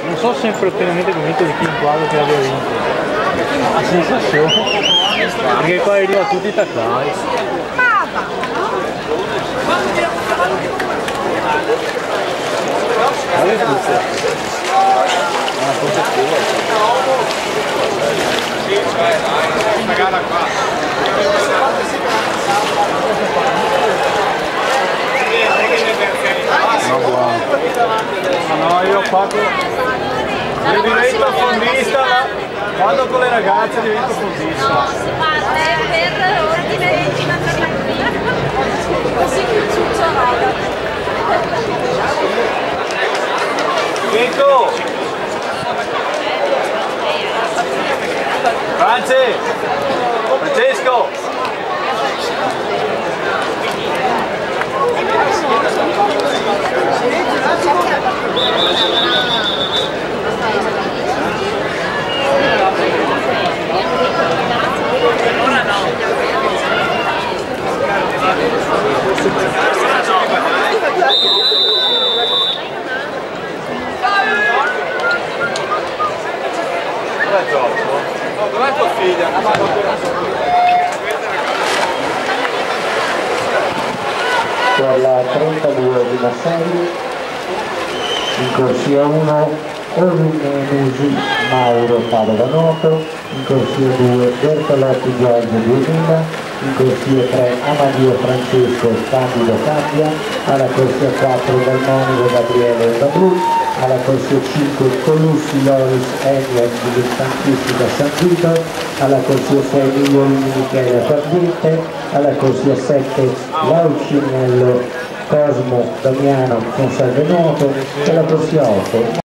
Non sono sempre pienamente convinto di chi il quadro che abbia vinto. La sensazione. Perché qua arriva tutti i taccai. No, io ho fatto, io divento fondista, ma quando con le ragazze divento fondista. Per ordine di così più ciucciolata. Chico! Francesco! Dov'è tua figlia? Per la 32esima serie in corsia 1 Olumenusi Mauro Padovanoto, in corsia 2 Bertolotti Giorgio 2000, in corsia 3 Amadio Francesco Candido Cambia, alla corsia 4 Dalmonico Gabriele Badù, alla corsia 5 Colussi Loris Enia Dilettantistica San Vito, alla corsia 6 Migliolini Michele Pardite, alla corsia 7 Laucinello Cosmo Damiano Consalve Nuoto e alla corsia 8